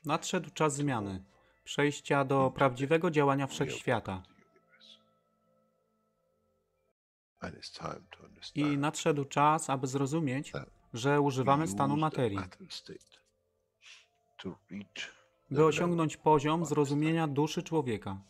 Nadszedł czas zmiany, przejścia do prawdziwego działania wszechświata. I nadszedł czas, aby zrozumieć, że używamy stanu materii, by osiągnąć poziom zrozumienia duszy człowieka.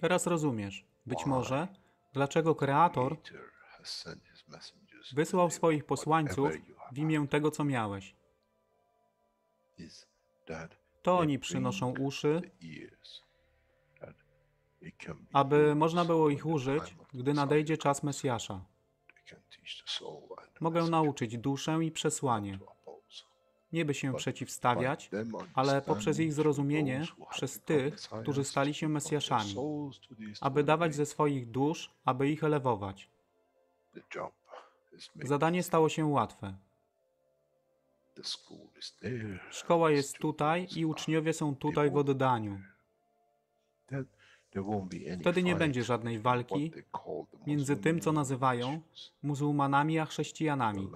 Teraz rozumiesz, być może, dlaczego Kreator wysłał swoich posłańców w imię tego, co miałeś. To oni przynoszą uszy, aby można było ich użyć, gdy nadejdzie czas Mesjasza. Mogę nauczyć duszę i przesłanie. Nie by się przeciwstawiać, ale poprzez ich zrozumienie przez tych, którzy stali się Mesjaszami, aby dawać ze swoich dusz, aby ich elewować. Zadanie stało się łatwe. Szkoła jest tutaj i uczniowie są tutaj w oddaniu. Wtedy nie będzie żadnej walki między tym, co nazywają muzułmanami, a chrześcijanami.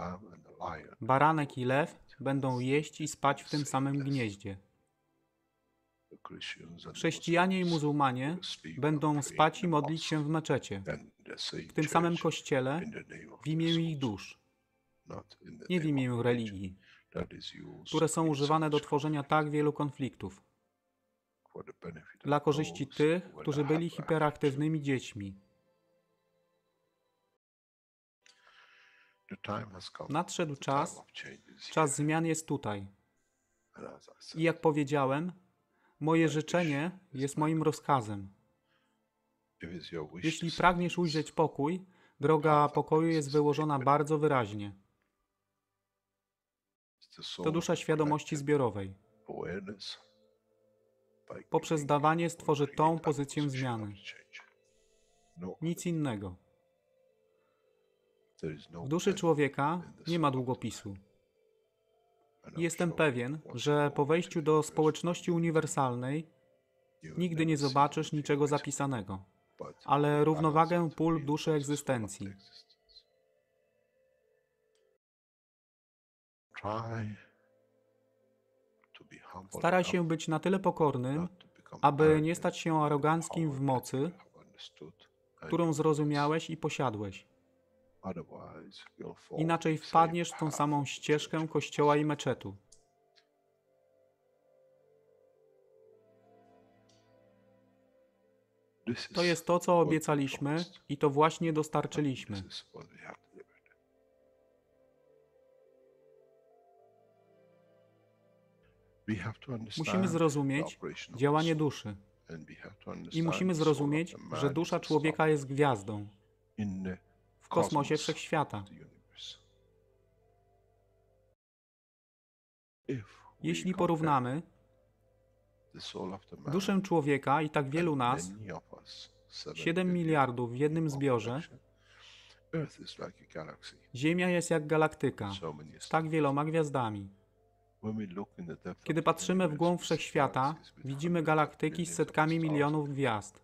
Baranek i lew będą jeść i spać w tym samym gnieździe. Chrześcijanie i muzułmanie będą spać i modlić się w meczecie, w tym samym kościele, w imię ich dusz, nie w imię religii, które są używane do tworzenia tak wielu konfliktów, dla korzyści tych, którzy byli hiperaktywnymi dziećmi. Nadszedł czas, czas zmian jest tutaj. I jak powiedziałem, moje życzenie jest moim rozkazem. Jeśli pragniesz ujrzeć pokój, droga pokoju jest wyłożona bardzo wyraźnie. To dusza świadomości zbiorowej. Poprzez dawanie stworzy tą pozycję zmiany. Nic innego. W duszy człowieka nie ma długopisu. Jestem pewien, że po wejściu do społeczności uniwersalnej nigdy nie zobaczysz niczego zapisanego, ale równowagę pól duszy egzystencji. Staraj się być na tyle pokornym, aby nie stać się aroganckim w mocy, którą zrozumiałeś i posiadłeś. Inaczej wpadniesz w tą samą ścieżkę kościoła i meczetu. To jest to, co obiecaliśmy i to właśnie dostarczyliśmy. Musimy zrozumieć działanie duszy. I musimy zrozumieć, że dusza człowieka jest gwiazdą w kosmosie wszechświata. Jeśli porównamy duszę człowieka i tak wielu nas, 7 miliardów w jednym zbiorze, Ziemia jest jak galaktyka z tak wieloma gwiazdami. Kiedy patrzymy w głąb wszechświata, widzimy galaktyki z setkami milionów gwiazd.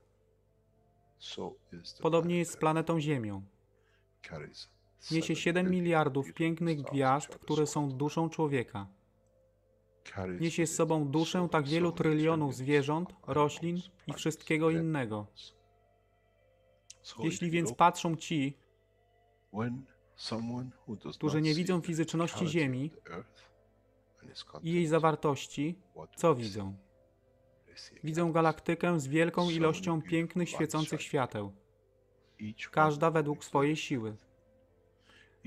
Podobnie jest z planetą Ziemią. Niesie 7 miliardów pięknych gwiazd, które są duszą człowieka. Niesie z sobą duszę tak wielu trylionów zwierząt, roślin i wszystkiego innego. Jeśli więc patrzą ci, którzy nie widzą fizyczności Ziemi i jej zawartości, co widzą? Widzą galaktykę z wielką ilością pięknych, świecących świateł. Każda według swojej siły.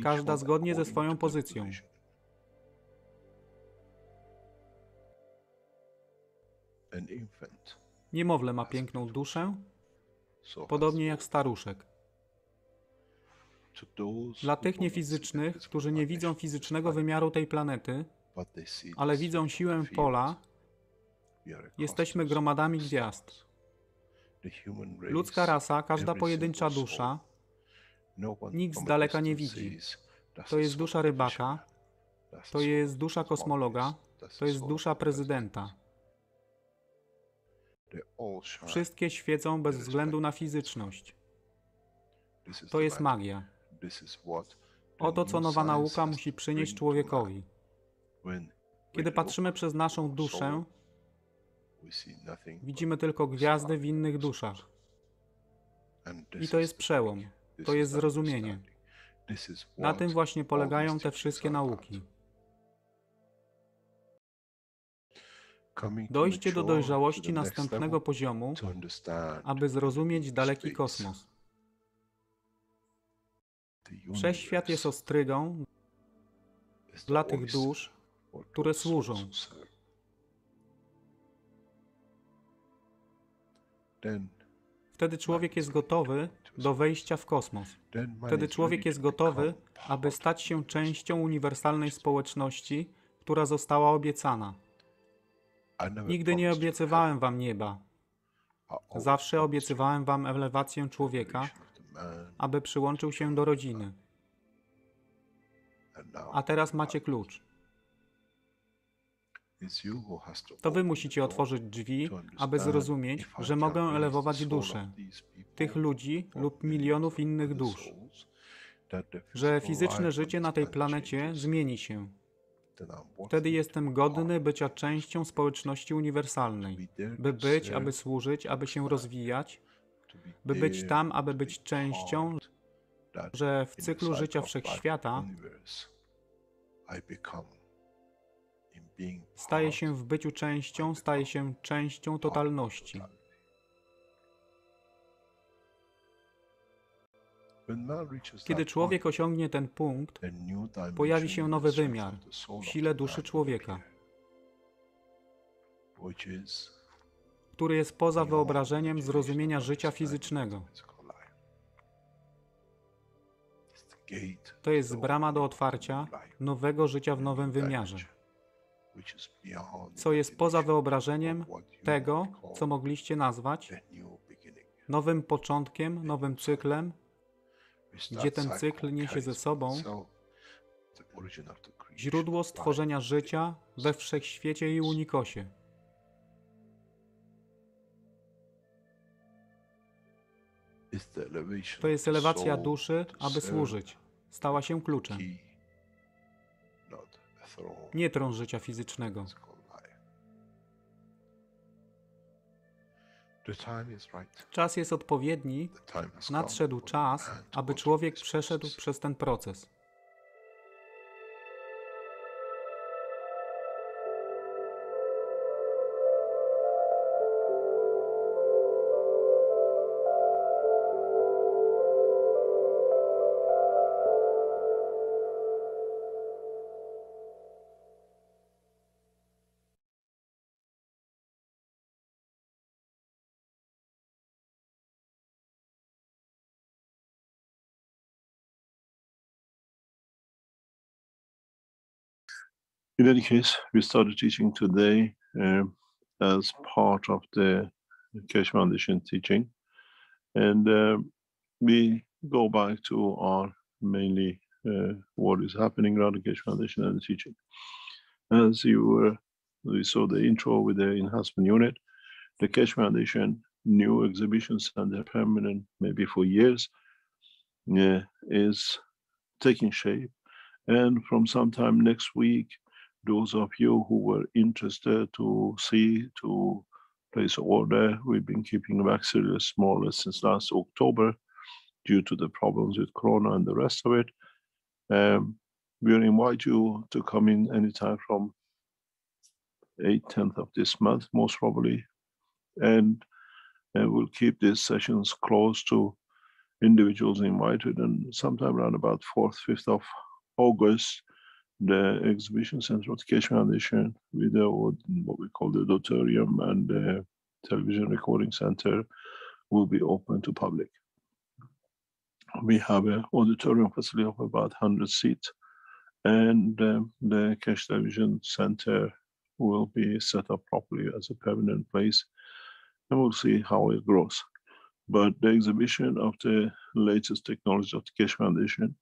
Każda zgodnie ze swoją pozycją. Niemowlę ma piękną duszę, podobnie jak staruszek. Dla tych niefizycznych, którzy nie widzą fizycznego wymiaru tej planety, ale widzą siłę pola, jesteśmy gromadami gwiazd. Ludzka rasa, każda pojedyncza dusza, nikt z daleka nie widzi. To jest dusza rybaka, to jest dusza kosmologa, to jest dusza prezydenta. Wszystkie świecą bez względu na fizyczność. To jest magia. Oto co nowa nauka musi przynieść człowiekowi. Kiedy patrzymy przez naszą duszę, widzimy tylko gwiazdy w innych duszach. I to jest przełom. To jest zrozumienie. Na tym właśnie polegają te wszystkie nauki. Dojście do dojrzałości następnego poziomu, aby zrozumieć daleki kosmos. Wszechświat jest ostrygą dla tych dusz, które służą. Wtedy człowiek jest gotowy do wejścia w kosmos. Wtedy człowiek jest gotowy, aby stać się częścią uniwersalnej społeczności, która została obiecana. Nigdy nie obiecywałem wam nieba. Zawsze obiecywałem wam elewację człowieka, aby przyłączył się do rodziny. A teraz macie klucz. To wy musicie otworzyć drzwi, aby zrozumieć, że mogę elewować duszę tych ludzi lub milionów innych dusz, że fizyczne życie na tej planecie zmieni się. Wtedy jestem godny bycia częścią społeczności uniwersalnej, by być, aby służyć, aby się rozwijać, by być tam, aby być częścią, że w cyklu życia wszechświata staje się w byciu częścią, staje się częścią totalności. Kiedy człowiek osiągnie ten punkt, pojawi się nowy wymiar w sile duszy człowieka, który jest poza wyobrażeniem zrozumienia życia fizycznego. To jest brama do otwarcia nowego życia w nowym wymiarze, co jest poza wyobrażeniem tego, co mogliście nazwać nowym początkiem, nowym cyklem, gdzie ten cykl niesie ze sobą źródło stworzenia życia we wszechświecie i unikosie. To jest elewacja duszy, aby służyć. Stała się kluczem. Nie tron życia fizycznego. Czas jest odpowiedni, nadszedł czas, aby człowiek przeszedł przez ten proces. In any case, we started teaching today as part of the Keshe Foundation teaching, and we go back to our mainly what is happening around the Keshe Foundation and the teaching. As we saw the intro with the enhancement unit, the Keshe Foundation new exhibition center, permanent maybe for years, is taking shape, and from sometime next week, those of you who were interested to place an order, we've been keeping back serious more or less since last October due to the problems with Corona and the rest of it. We'll invite you to come in anytime from 8th, 10th of this month, most probably. And we'll keep these sessions close to individuals invited. And sometime around about 4th, 5th of August, the exhibition center of the Keshe Foundation with what we call the auditorium and the television recording center will be open to public. We have an auditorium facility of about 100 seats, and the Keshe Television Center will be set up properly as a permanent place, and we'll see how it grows. But the exhibition of the latest technology of the Keshe Foundation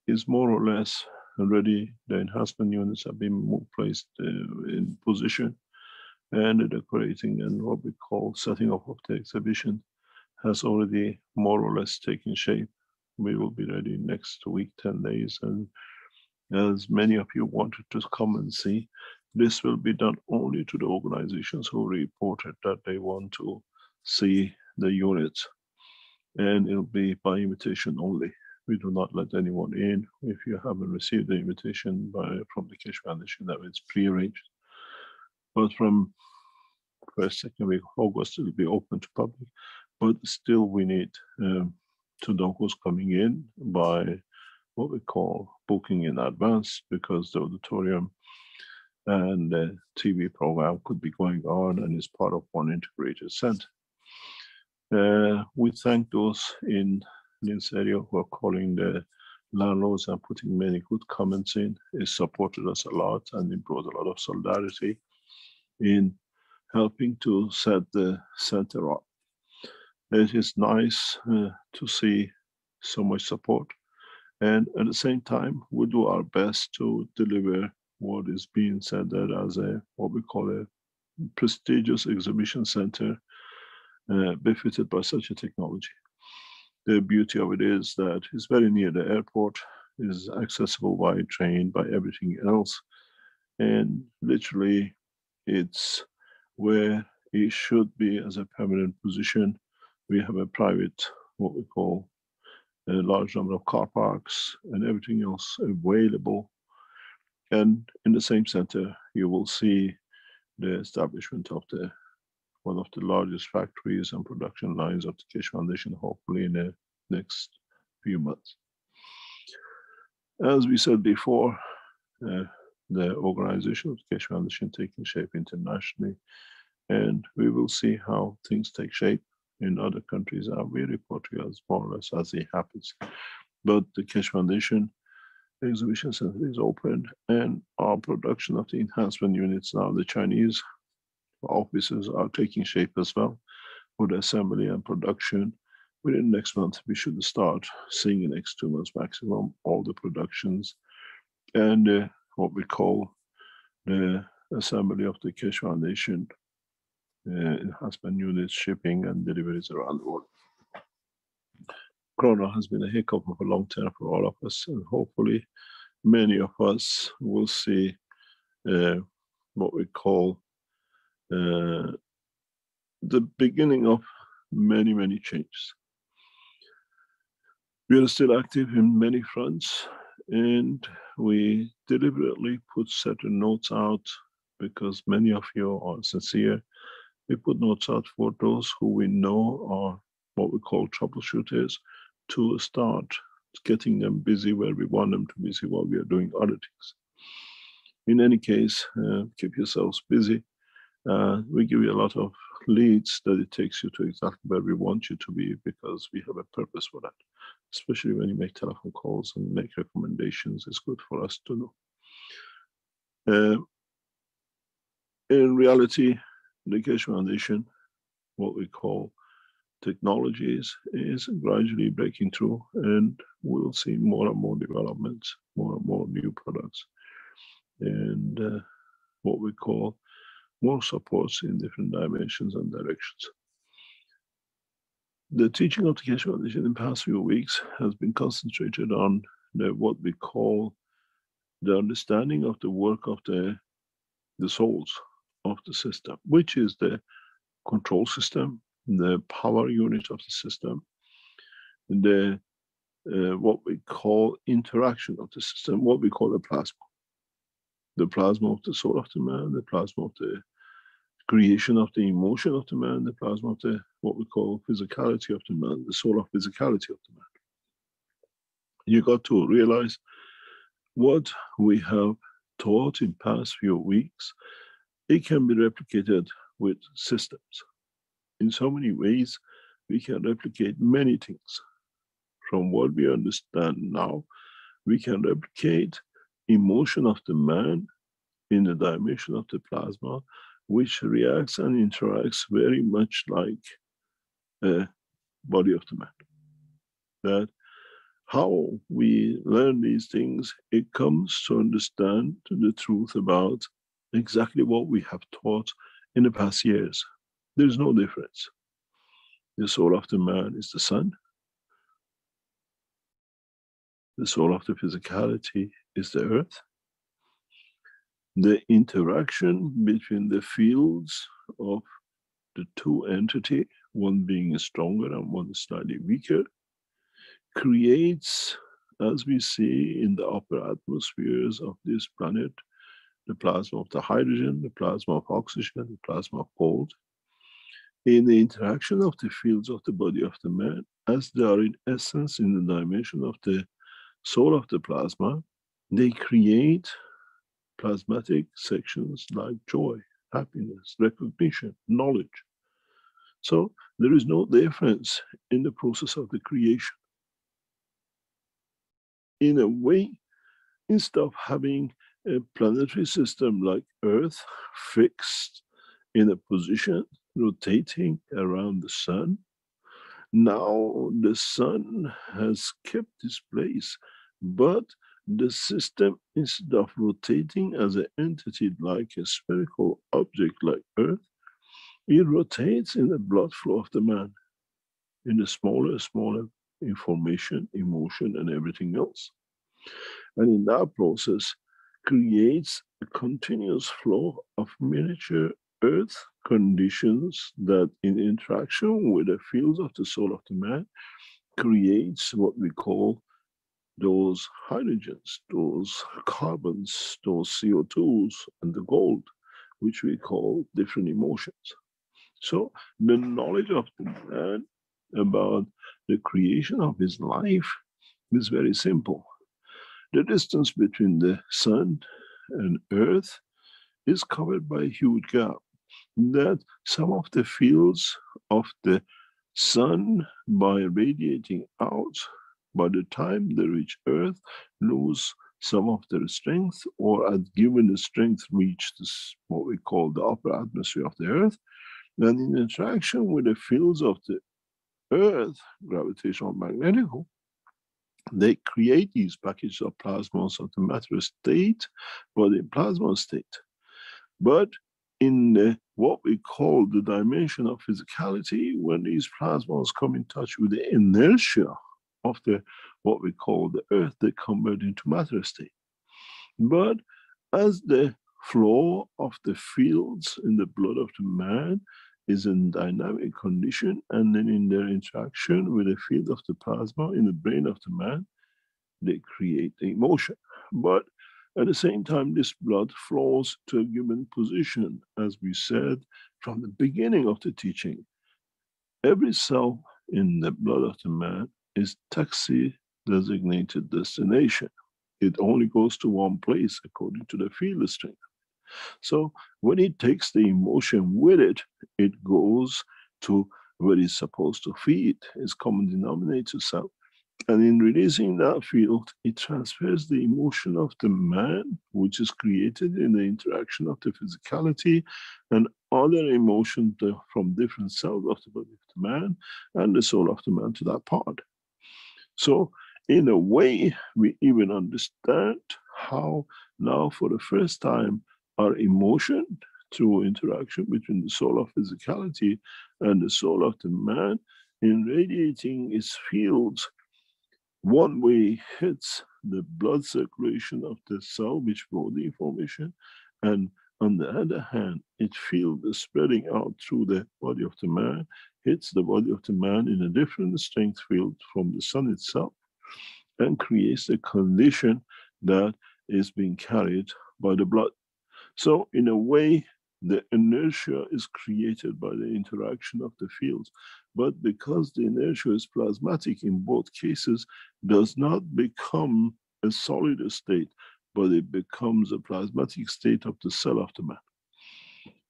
is more or less ready. The enhancement units have been placed in position, and the decorating and what we call setting up of the exhibition has already more or less taken shape. We will be ready next week, 10 days. And as many of you wanted to come and see, this will be done only to the organizations who reported that they want to see the units. And it'll be by invitation only. We do not let anyone in. If you haven't received the invitation from the Keshe Foundation, that means pre-arranged. But from first, second week of August, it'll be open to public. But still, we need to know who's coming in by what we call booking in advance, because the auditorium and the TV program could be going on and is part of one integrated center. We thank those in this area who are calling the landlords and putting many good comments in. It supported us a lot, and it brought a lot of solidarity in helping to set the center up. It is nice to see so much support. And at the same time, we do our best to deliver what is being said there as what we call a prestigious exhibition center befitted by such a technology. The beauty of it is that it's very near the airport, is accessible by train, by everything else. And literally, it's where it should be as a permanent position. We have a private, what we call a large number of car parks and everything else available. And in the same center, you will see the establishment of one of the largest factories and production lines of the Keshe Foundation, hopefully in the next few months. As we said before, the organization of the Keshe Foundation taking shape internationally, and we will see how things take shape in other countries. I will report to you as more or less as it happens. But the Keshe Foundation exhibition center is open, and our production of the enhancement units now, the Chinese offices are taking shape as well for the assembly and production. Within next month, we should start seeing in the next 2 months maximum all the productions and what we call the assembly of the Keshe Foundation enhancement units, shipping and deliveries around the world. Corona has been a hiccup of a long term for all of us, and hopefully many of us will see what we call the beginning of many, many changes. We are still active in many fronts, and we deliberately put certain notes out because many of you are sincere. We put notes out for those who we know are what we call troubleshooters, to start getting them busy where we want them to be busy while we are doing other things. In any case, keep yourselves busy. We give you a lot of leads that it takes you to exactly where we want you to be, because we have a purpose for that. Especially when you make telephone calls and make recommendations, it's good for us to know. In reality, the Keshe Foundation, what we call technologies, is gradually breaking through, and we'll see more and more developments, more and more new products, and what we call more supports in different dimensions and directions. The teaching of the Keshe Foundation in the past few weeks has been concentrated on what we call the understanding of the work of the souls of the system, which is the control system, the power unit of the system, the what we call interaction of the system, what we call the plasma of the soul of the man, the plasma of the creation of the emotion of the man, the plasma of the what we call physicality of the man, the soul of physicality of the man. You got to realize what we have taught in past few weeks, it can be replicated with systems. In so many ways, we can replicate many things. From what we understand now, we can replicate emotion of the man in the dimension of the plasma, which reacts and interacts very much like a body of the man. That how we learn these things, it comes to understand the truth about exactly what we have taught in the past years. There's no difference. The soul of the man is the sun. The soul of the physicality is the earth. The interaction between the fields of the two entities, one being stronger and one slightly weaker, creates, as we see in the upper atmospheres of this planet, the plasma of the hydrogen, the plasma of oxygen, the plasma of gold. In the interaction of the fields of the body of the man, as they are in essence in the dimension of the soul of the plasma, they create plasmatic sections like joy, happiness, recognition, knowledge. So there is no difference in the process of the creation. In a way, instead of having a planetary system like Earth fixed in a position, rotating around the sun, now the sun has kept its place, but the system, instead of rotating as an entity like a spherical object like Earth, it rotates in the blood flow of the man, in the smaller information, emotion, and everything else. And in that process, creates a continuous flow of miniature Earth conditions that, in interaction with the fields of the soul of the man, creates what we call those hydrogens, those carbons, those CO2s, and the gold, which we call different emotions. So the knowledge of the man about the creation of his life is very simple. The distance between the sun and earth is covered by a huge gap, that some of the fields of the sun, by radiating out, by the time they reach earth, lose some of their strength, or at given the strength reach this, what we call the upper atmosphere of the earth. And in interaction with the fields of the earth, gravitational magnetical, they create these packages of plasmas of the matter state, but in plasma state. But in what we call the dimension of physicality, when these plasmas come in touch with the inertia of the what we call the earth, they convert into matter state. But as the flow of the fields in the blood of the man is in dynamic condition, and then in their interaction with the field of the plasma in the brain of the man, they create the emotion. But at the same time, this blood flows to a given position, as we said from the beginning of the teaching. Every cell in the blood of the man is taxi designated destination. It only goes to one place according to the field strength. So when it takes the emotion with it, it goes to where it's supposed to feed, its common denominator cell. And in releasing that field, it transfers the emotion of the man, which is created in the interaction of the physicality and other emotions from different cells of the body of the man and the soul of the man to that part. So in a way, we even understand how now for the first time, our emotion through interaction between the soul of physicality and the soul of the man in radiating its fields, one way hits the blood circulation of the cell which brought the information, and on the other hand, it feels the spreading out through the body of the man, hits the body of the man in a different strength field from the sun itself, and creates a condition that is being carried by the blood. So in a way, the inertia is created by the interaction of the fields. But because the inertia is plasmatic in both cases, does not become a solid state, but it becomes a plasmatic state of the cell of the man.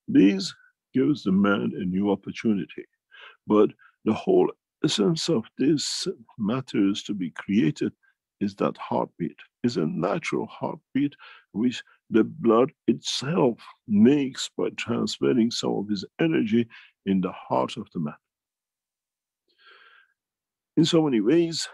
This gives the man a new opportunity. But the whole essence of this matter is to be created is that heartbeat, is a natural heartbeat which the blood itself makes by transferring some of its energy in the heart of the man. In so many ways,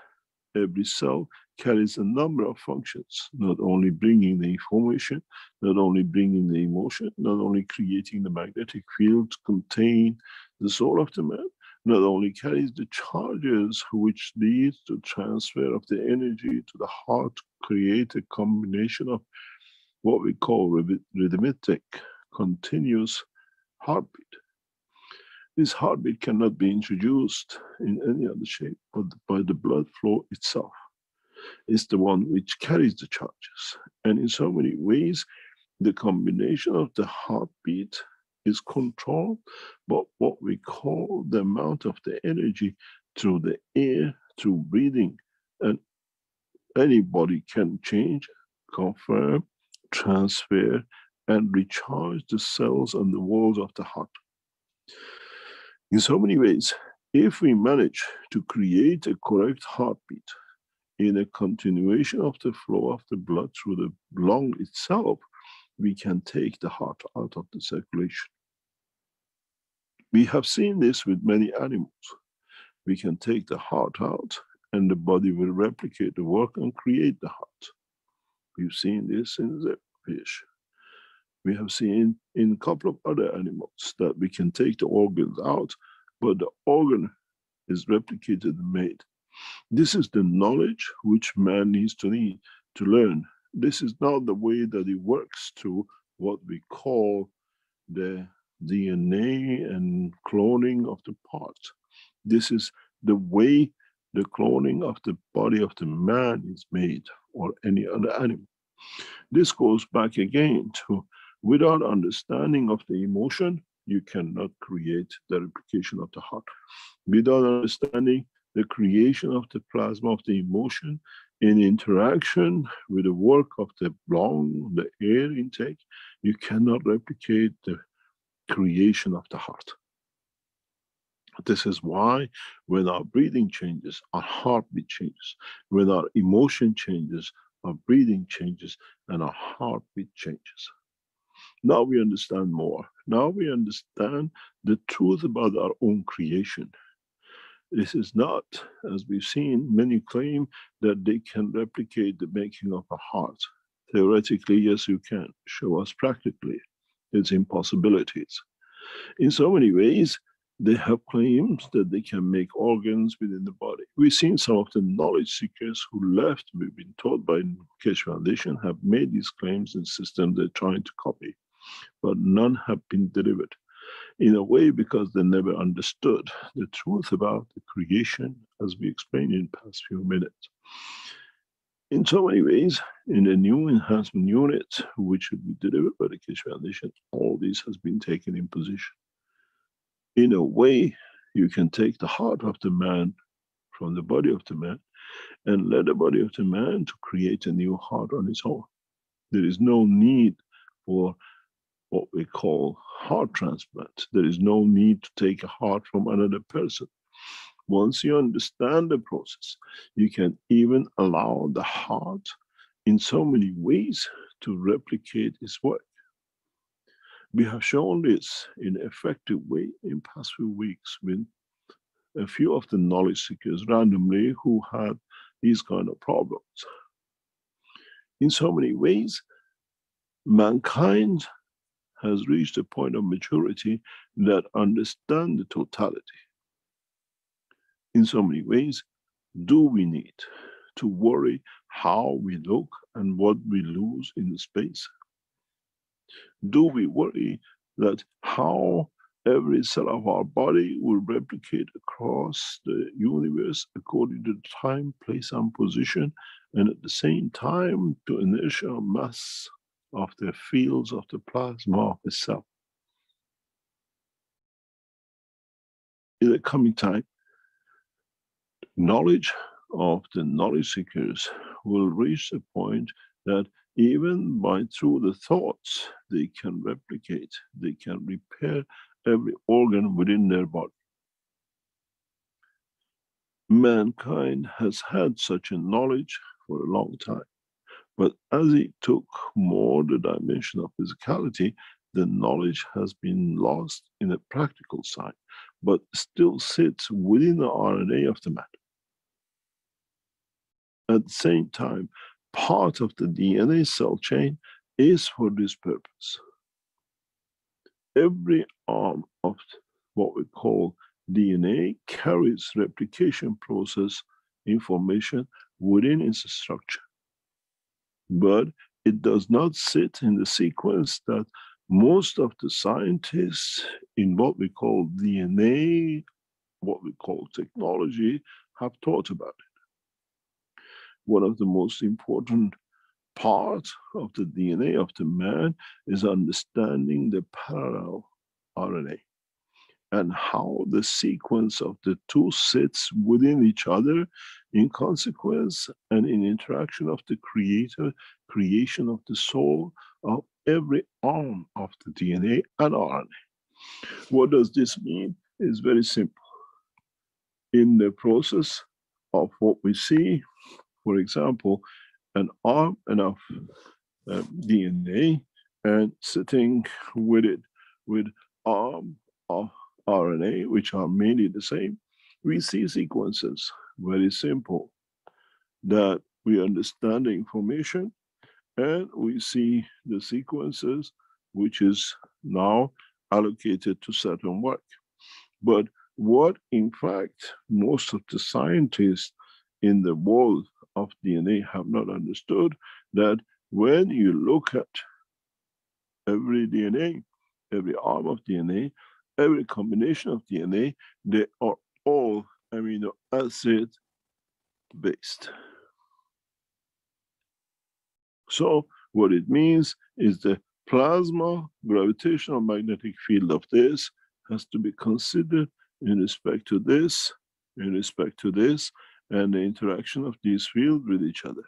every cell carries a number of functions, not only bringing the information, not only bringing the emotion, not only creating the magnetic field to contain the soul of the man, not only carries the charges which leads to transfer of the energy to the heart to create a combination of what we call rhythmic, continuous heartbeat. This heartbeat cannot be introduced in any other shape but by the blood flow itself. It's the one which carries the charges. And in so many ways, the combination of the heartbeat is controlled by what we call the amount of the energy through the air, through breathing. And anybody can change, confirm, transfer, and recharge the cells and the walls of the heart. In so many ways, if we manage to create a correct heartbeat in a continuation of the flow of the blood through the lung itself, we can take the heart out of the circulation. We have seen this with many animals. We can take the heart out and the body will replicate the work and create the heart. We've seen this in the fish. We have seen in a couple of other animals that we can take the organs out, but the organ is replicated and made. This is the knowledge which man needs to learn. This is not the way that it works through what we call the DNA and cloning of the parts. This is the way the cloning of the body of the man is made, or any other animal. This goes back again to, without understanding of the emotion, you cannot create the replication of the heart. Without understanding the creation of the plasma of the emotion in interaction with the work of the lung, the air intake, you cannot replicate the creation of the heart. This is why when our breathing changes, our heartbeat changes. When our emotion changes, our breathing changes and our heartbeat changes. Now we understand more. Now we understand the truth about our own creation. This is not, as we've seen, many claim that they can replicate the making of a heart. Theoretically, yes, you can. Show us practically its impossibilities. In so many ways, they have claims that they can make organs within the body. We've seen some of the knowledge seekers who left, we've been taught by Keshe Foundation, have made these claims in systems they're trying to copy, but none have been delivered. In a way, because they never understood the truth about the creation, as we explained in the past few minutes. In so many ways, in the new enhancement unit, which will be delivered by the Keshe Foundation, all this has been taken in position. In a way, you can take the heart of the man from the body of the man and let the body of the man to create a new heart on its own. There is no need for what we call heart transplant. There is no need to take a heart from another person. Once you understand the process, you can even allow the heart in so many ways to replicate its work. We have shown this in an effective way in past few weeks with a few of the knowledge seekers randomly who had these kind of problems. In so many ways, mankind has reached a point of maturity that understand the totality. In so many ways, do we need to worry how we look and what we lose in the space? Do we worry that how every cell of our body will replicate across the universe according to the time, place, and position, and at the same time to inertial mass of the fields of the plasma of the cell? In the coming time, knowledge of the knowledge seekers will reach the point that even by through the thoughts, they can replicate, they can repair every organ within their body. Mankind has had such a knowledge for a long time, but as it took more the dimension of physicality, the knowledge has been lost in a practical side, but still sits within the RNA of the matter. at the same time, part of the DNA cell chain is for this purpose. Every arm of what we call DNA carries replication process information within its structure. But it does not sit in the sequence that most of the scientists in what we call DNA, what we call technology, have thought about it. One of the most important parts of the DNA of the man is understanding the parallel RNA and how the sequence of the two sits within each other in consequence and in interaction of the creator, creation of the soul of every arm of the DNA and RNA. What does this mean? It's very simple. In the process of what we see, for example, an arm of DNA and sitting with it with arm of RNA, which are mainly the same, we see sequences, very simple, that we understand the information and we see the sequences which is now allocated to certain work. But what in fact most of the scientists in the world of DNA have not understood, that when you look at every DNA, every arm of DNA, every combination of DNA, they are all amino acid based. So what it means is the plasma gravitational magnetic field of this has to be considered in respect to this, in respect to this, and the interaction of these fields with each other.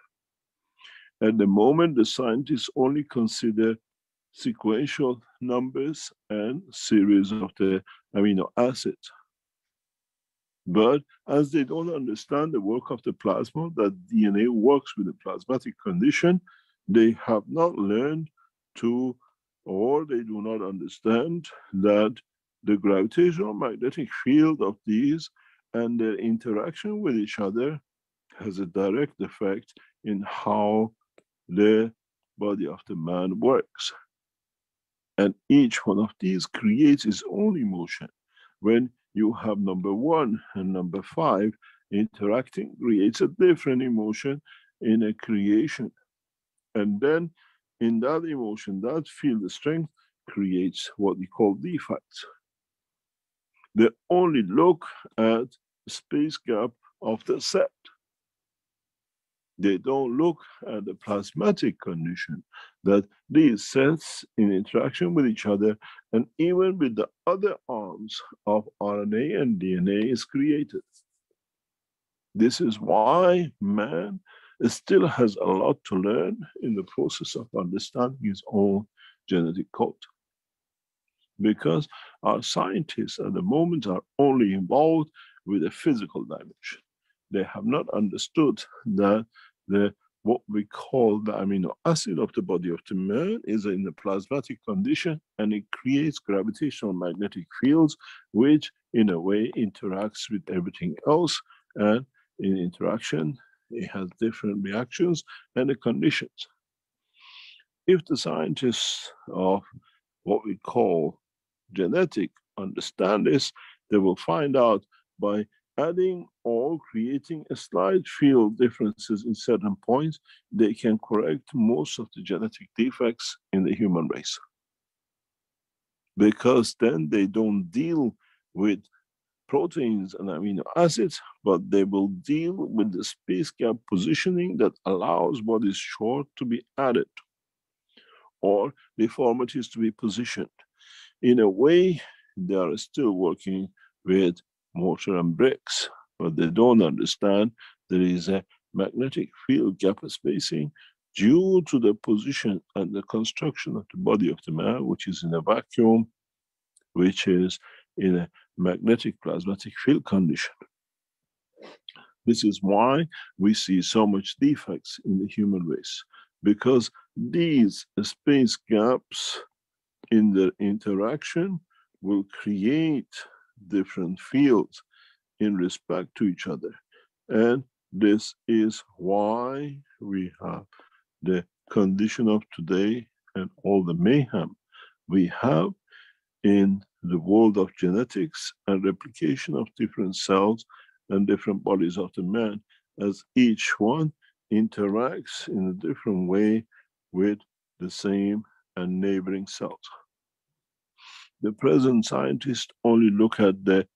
At the moment, the scientists only consider sequential numbers and series of the amino acids. But as they don't understand the work of the plasma, that DNA works with the plasmatic condition, they have not learned to, or they do not understand that the gravitational magnetic field of these and their interaction with each other has a direct effect in how the body of the man works. And each one of these creates its own emotion. When you have number 1 and number 5 interacting, creates a different emotion in a creation. And then in that emotion, that field strength creates what we call defects. They only look at the space gap of the set. They don't look at the plasmatic condition that these sets in interaction with each other and even with the other arms of RNA and DNA is created. This is why man still has a lot to learn in the process of understanding his own genetic code. Because our scientists at the moment are only involved with the physical dimension. They have not understood that what we call the amino acid of the body of the man is in the plasmatic condition, and it creates gravitational magnetic fields, which in a way interacts with everything else, and in interaction, it has different reactions and the conditions. If the scientists of what we call genetic understand this, they will find out by adding or creating a slight field differences in certain points, they can correct most of the genetic defects in the human race. Because then they don't deal with proteins and amino acids, but they will deal with the space gap positioning that allows what is short to be added or deformities to be positioned. In a way, they are still working with mortar and bricks, but they don't understand there is a magnetic field gap spacing due to the position and the construction of the body of the man, which is in a vacuum, which is in a magnetic plasmatic field condition. This is why we see so much defects in the human race, because these space gaps in the interaction will create different fields in respect to each other. And This is why we have the condition of today and all the mayhem we have in the world of genetics and replication of different cells and different bodies of the man, as each one interacts in a different way with the same and neighboring cells. The present scientists only look at the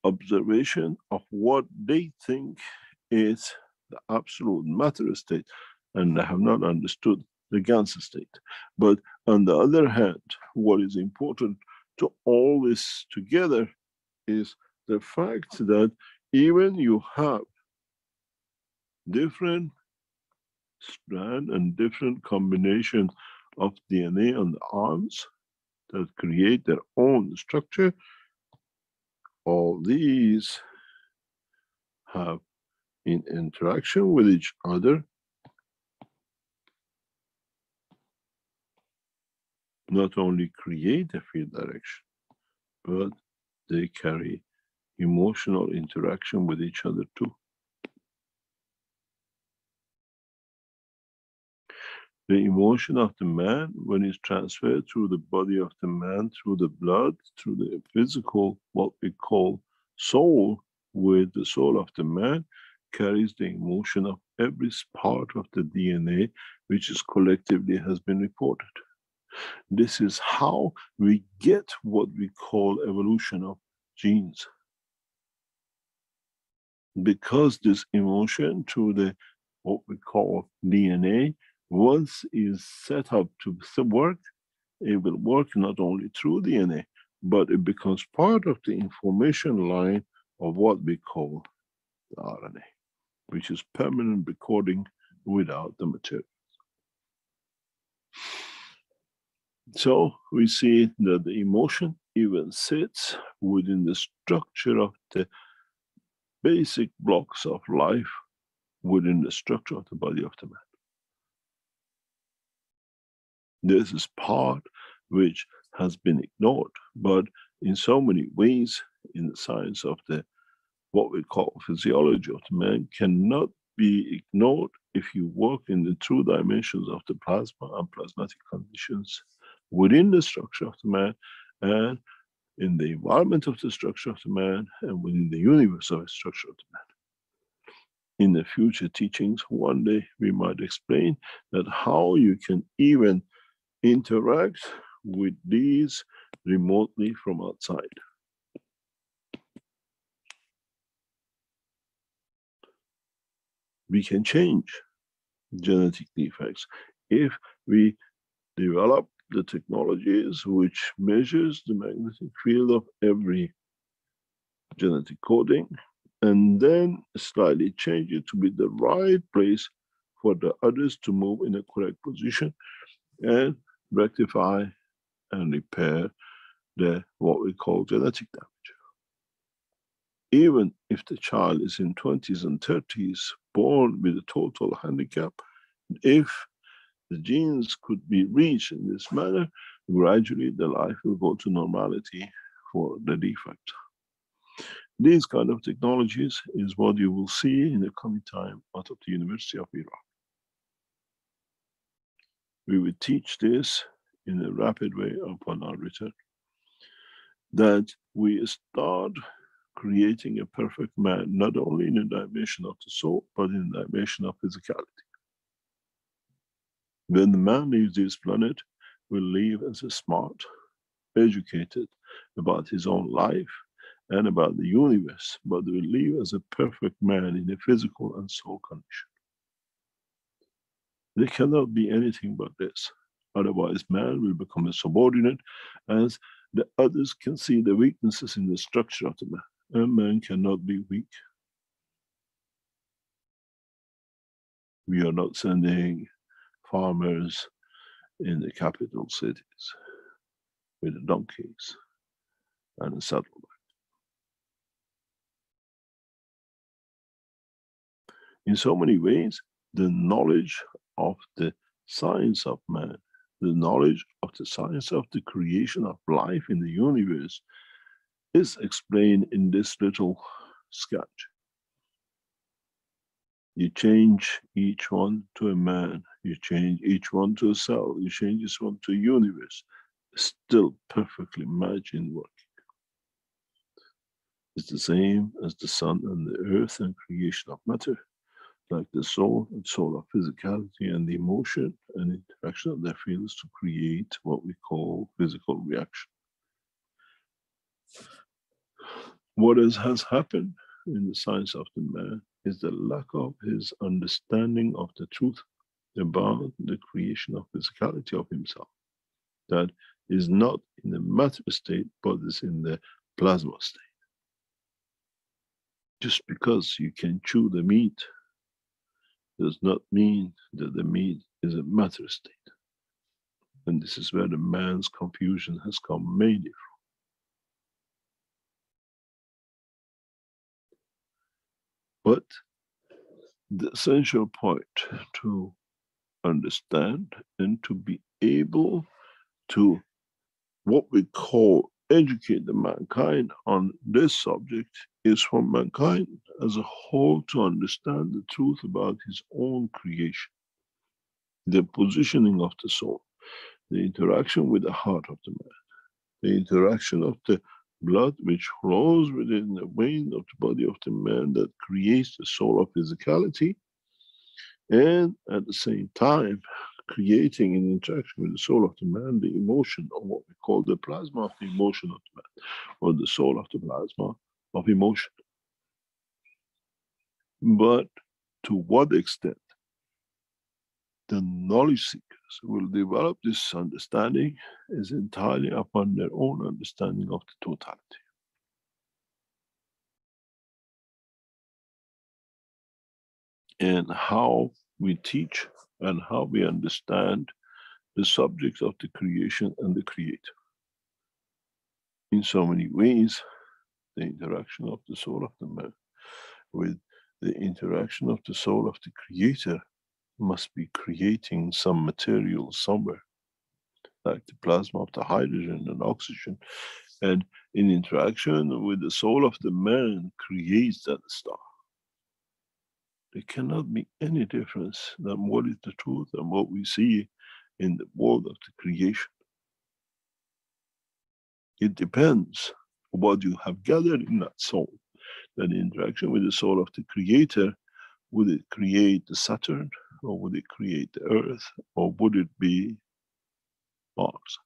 observation of what they think is the absolute matter state, and they have not understood the Ganze state. But on the other hand, what is important to all this together is the fact that even you have different strand and different combination of DNA on the arms that create their own structure, all these have in interaction with each other not only create a field direction, but they carry emotional interaction with each other too. The emotion of the man, when it's transferred through the body of the man, through the blood, through the physical, what we call soul, with the soul of the man, carries the emotion of every part of the DNA, which is collectively has been reported. This is how we get what we call evolution of genes. Because this emotion through the what we call DNA, once is set up to work, it will work not only through DNA, but it becomes part of the information line of what we call the RNA, which is permanent recording without the material. So we see that the emotion even sits within the structure of the basic blocks of life within the structure of the body of the man. This is part which has been ignored, but in so many ways in the science of the what we call physiology of the man cannot be ignored if you work in the true dimensions of the plasma and plasmatic conditions within the structure of the man and in the environment of the structure of the man and within the universe of the structure of the man. In the future teachings, one day we might explain that how you can even interact with these remotely from outside. We can change genetic defects if we develop the technologies which measures the magnetic field of every genetic coding and then slightly change it to be the right place for the others to move in a correct position and rectify and repair the what we call genetic damage. Even if the child is in 20s and 30s, born with a total handicap, if the genes could be reached in this manner, gradually the life will go to normality for the defect. These kind of technologies is what you will see in the coming time out of the University of Iraq. We will teach this in a rapid way upon our return, that we start creating a perfect man, not only in the dimension of the soul, but in the dimension of physicality. When the man leaves this planet, will leave as a smart, educated about his own life and about the universe, but will live as a perfect man in a physical and soul condition. There cannot be anything but this. Otherwise, man will become a subordinate as the others can see the weaknesses in the structure of the man. A man cannot be weak. We are not sending farmers in the capital cities with the donkeys and a saddlebag. In so many ways, the knowledge of the science of man, the knowledge of the science of the creation of life in the universe is explained in this little sketch. You change each one to a man, you change each one to a cell, you change each one to a universe, still perfectly matching working. It's the same as the sun and the earth and creation of matter, like the soul and soul of physicality and the emotion and interaction of their fields to create what we call physical reaction. What has happened in the science of the man is the lack of his understanding of the truth about the creation of physicality of himself. That is not in the matter state, but is in the plasma state. Just because you can chew the meat does not mean that the meat is a matter state. And this is where the man's confusion has come mainly from. But the essential point to understand and to be able to what we call educate the mankind on this subject is for mankind as a whole to understand the truth about his own creation, the positioning of the soul, the interaction with the heart of the man, the interaction of the blood which flows within the vein of the body of the man that creates the soul of physicality, and at the same time creating an interaction with the soul of the man, the emotion, or what we call the plasma of the emotion of the man, or the soul of the plasma of emotion. But to what extent the knowledge seekers will develop this understanding is entirely upon their own understanding of the totality. And how we teach and how we understand the subject of the creation and the creator. In so many ways, the interaction of the soul of the man with the interaction of the soul of the creator must be creating some material somewhere, like the plasma of the hydrogen and oxygen, and in interaction with the soul of the man creates that star. There cannot be any difference than what is the truth and what we see in the world of the creation. It depends on what you have gathered in that soul. That interaction with the soul of the creator, would it create the Saturn, or would it create the Earth, or would it be Mars?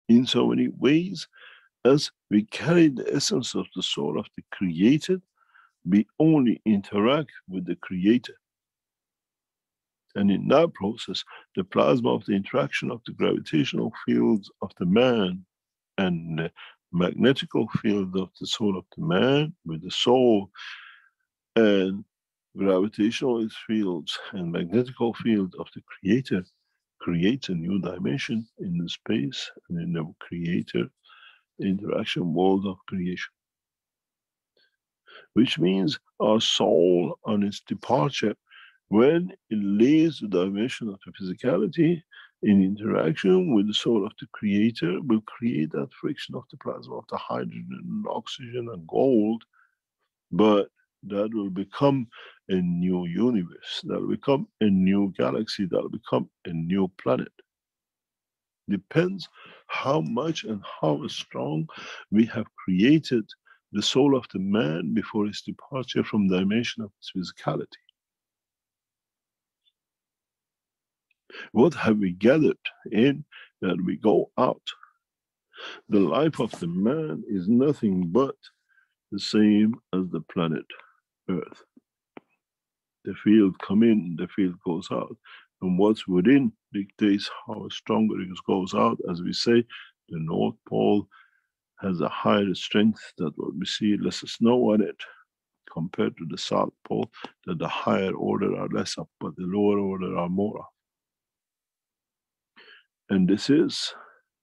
In so many ways, as we carry the essence of the soul of the created, we only interact with the creator. And in that process, the plasma of the interaction of the gravitational fields of the man and the magnetical field of the soul of the man with the soul, and gravitational fields and magnetical field of the creator creates a new dimension in the space and in the creator interaction world of creation. Which means our soul on its departure, when it leaves the dimension of the physicality in interaction with the soul of the creator, will create that friction of the plasma of the hydrogen and oxygen and gold, but that will become a new universe, that will become a new galaxy, that will become a new planet. Depends how much and how strong we have created the soul of the man before his departure from the dimension of his physicality. What have we gathered in that we go out? The life of the man is nothing but the same as the planet Earth. The field comes in, the field goes out. And what's within dictates how stronger it goes out. As we say, the North Pole has a higher strength that what we see less snow on it, compared to the South Pole, that the higher order are less up, but the lower order are more up. And this is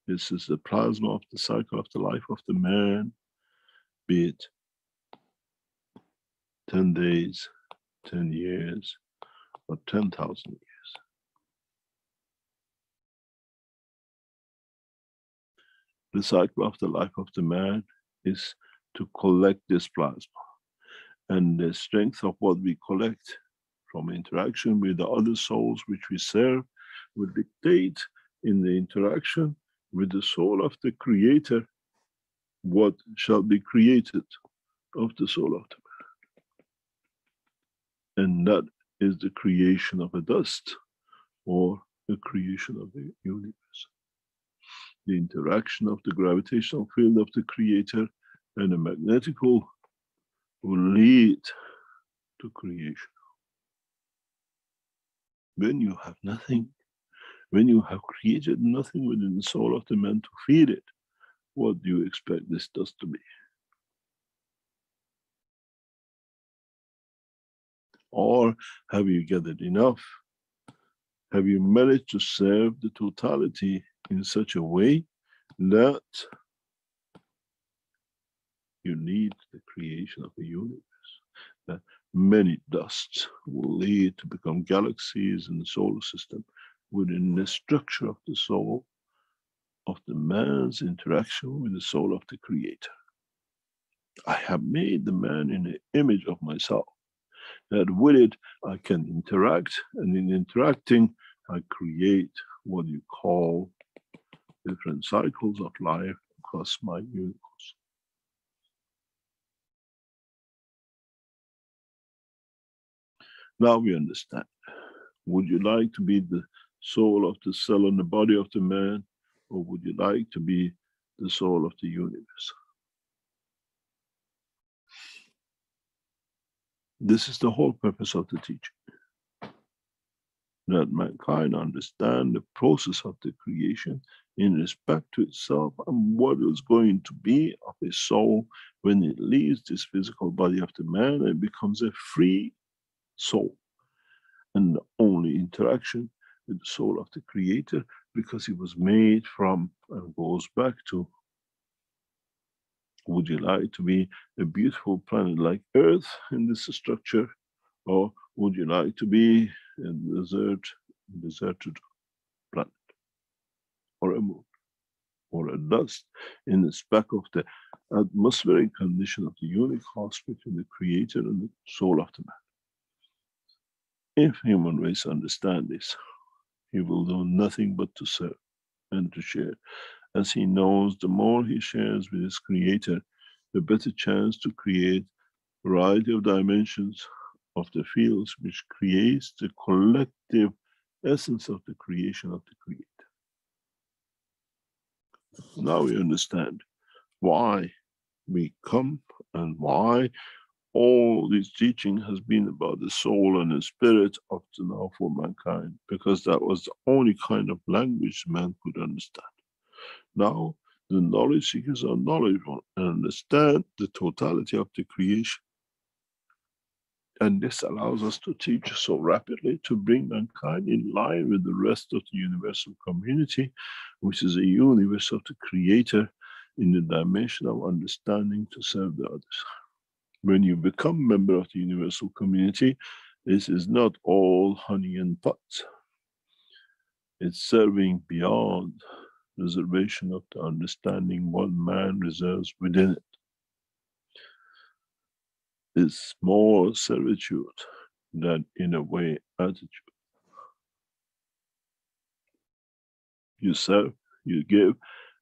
the plasma of the cycle of the life of the man, be it 10 days, 10 years, or 10,000 years. The cycle of the life of the man is to collect this plasma. and the strength of what we collect from interaction with the other souls which we serve will dictate in the interaction with the soul of the Creator what shall be created of the soul of the man. And that is the creation of a dust or the creation of the universe. The interaction of the gravitational field of the Creator and the magnetic pole will lead to creation. When you have nothing, when you have created nothing within the soul of the man to feed it, what do you expect this dust to be? Or have you gathered enough? Have you managed to serve the totality in such a way that you need the creation of a universe? That many dusts will lead to become galaxies in the solar system within the structure of the soul of the man's interaction with the soul of the Creator. I have made the man in the image of myself, that with it I can interact, and in interacting I create what you call different cycles of life across my universe. Now we understand. Would you like to be the soul of the cell and the body of the man, or would you like to be the soul of the universe? This is the whole purpose of the teaching. That mankind understand the process of the creation in respect to itself and what is going to be of a soul when it leaves this physical body of the man and becomes a free soul. And the only interaction with the soul of the Creator, because it was made from and goes back to, would you like to be a beautiful planet like Earth in this structure, or would you like to be a deserted planet, or a moon, or a dust in the speck of the atmospheric condition of the unique house between the Creator and the soul of the man? If human race understand this, he will do nothing but to serve and to share. As he knows, the more he shares with his Creator, the better chance to create a variety of dimensions of the fields which creates the collective essence of the creation of the Creator. Now we understand why we come and why all this teaching has been about the soul and the spirit up to now for mankind, because that was the only kind of language man could understand. Now the knowledge seekers are knowledgeable and understand the totality of the creation. And this allows us to teach so rapidly to bring mankind in line with the rest of the universal community, which is a universe of the Creator in the dimension of understanding to serve the others. When you become a member of the universal community, this is not all honey and pots. It's serving beyond reservation of the understanding what man reserves within it. It's more servitude than, in a way, attitude. You serve, you give,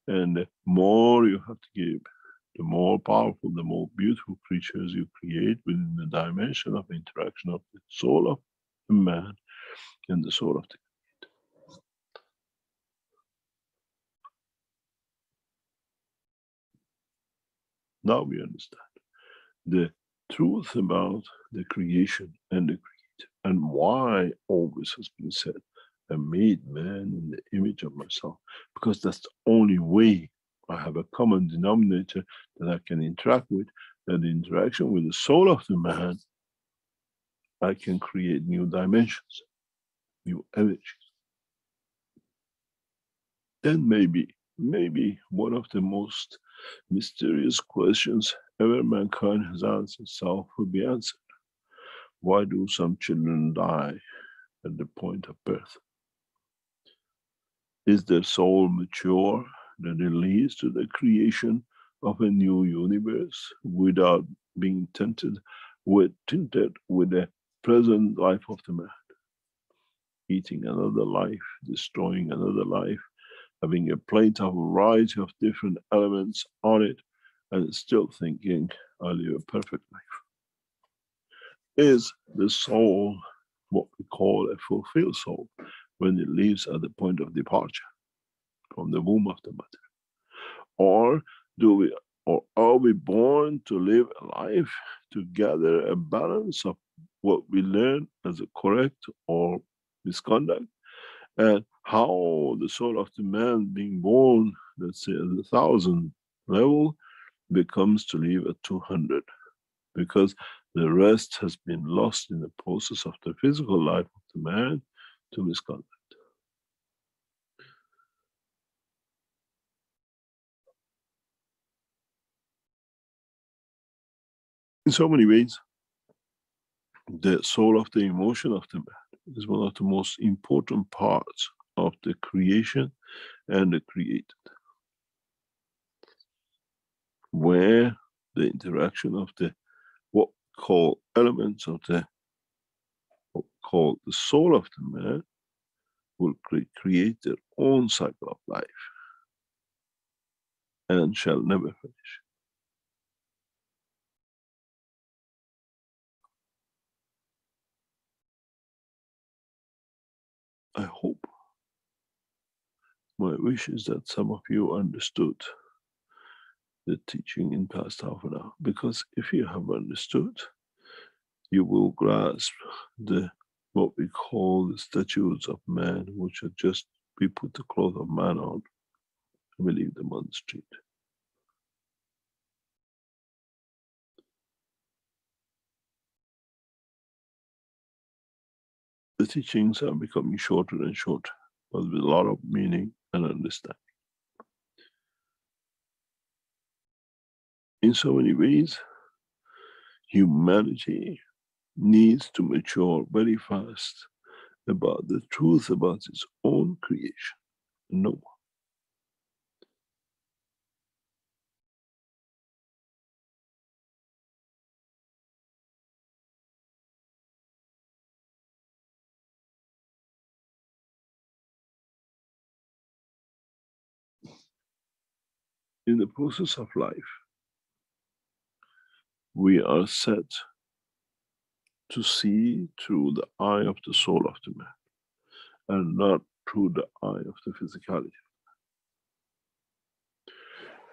and the more you have to give, the more powerful, the more beautiful creatures you create within the dimension of interaction of the soul of the man and the soul of the Creator. Now we understand the truth about the creation and the Creator, and why always has been said, I made man in the image of myself, because that's the only way I have a common denominator that I can interact with, that the interaction with the soul of the man, I can create new dimensions, new energies. Then maybe one of the most mysterious questions ever mankind has asked itself will be answered. Why do some children die at the point of birth? Is their soul mature that it leads to the creation of a new universe without being tempted were tinted with the present life of the man, eating another life, destroying another life, having a plate of a variety of different elements on it, and still thinking, I live a perfect life. Is the soul what we call a fulfilled soul when it leaves at the point of departure from the womb of the mother? Or are we born to live a life to gather a balance of what we learn as a correct or misconduct, and how the soul of the man being born, let's say at 1,000 level, becomes to live at 200, because the rest has been lost in the process of the physical life of the man to misconduct. In so many ways, the soul of the emotion of the man is one of the most important parts of the creation and the created, where the interaction of the what we call elements of the what we call the soul of the man will create their own cycle of life and shall never finish. I hope, my wish is that some of you understood the teaching in past half an hour, because if you have understood, you will grasp the what we call the statutes of man, which are just we put the cloth of man on and we leave them on the street. The teachings are becoming shorter and shorter, but with a lot of meaning and understanding. In so many ways, humanity needs to mature very fast about the truth about its own creation, no more. In the process of life, we are set to see through the eye of the soul of the man, and not through the eye of the physicality.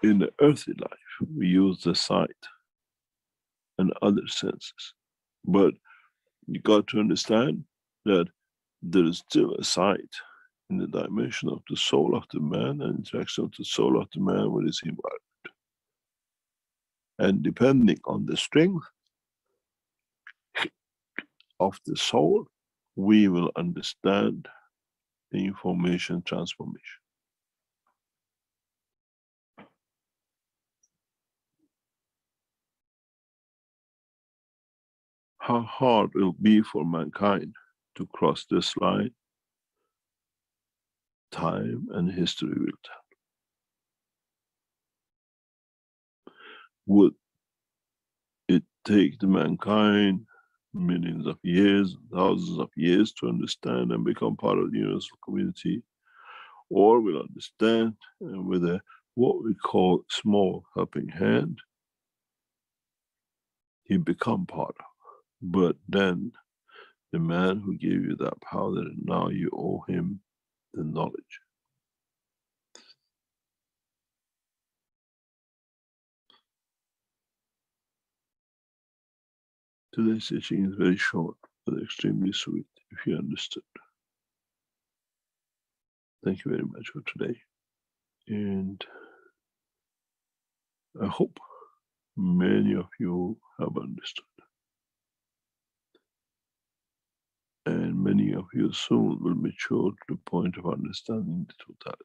In the earthly life, we use the sight and other senses, but you got to understand that there is still a sight in the dimension of the soul of the man and interaction of the soul of the man with his environment. And depending on the strength of the soul, we will understand the information transformation. How hard it will be for mankind to cross this line, time and history will tell. Would it take the mankind millions of years, thousands of years to understand and become part of the universal community? Or will understand, and with a what we call small helping hand, he become part of. But then the man who gave you that power, now you owe him the knowledge. Today's teaching is very short, but extremely sweet, if you understood. Thank you very much for today. And I hope many of you have understood. And many of you soon will mature to the point of understanding the totality.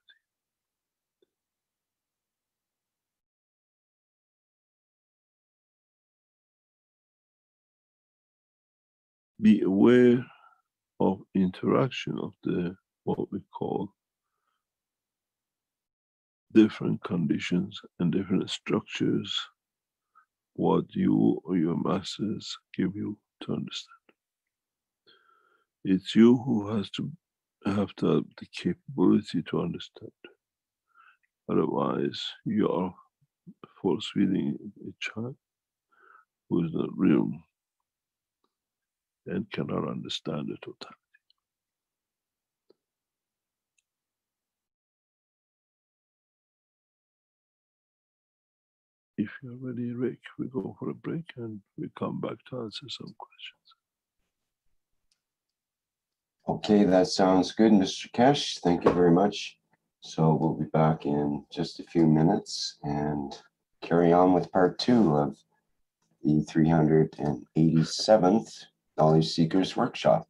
Be aware of interaction of the what we call different conditions and different structures what you or your masters give you to understand. It's you who has to have the capability to understand. Otherwise, you are force-feeding a child who is not real and cannot understand the totality. If you're ready, Rick, we go for a break and we come back to answer some questions. Okay, that sounds good, Mr. Keshe. Thank you very much. So we'll be back in just a few minutes and carry on with part 2 of the 387th Knowledge Seekers Workshop.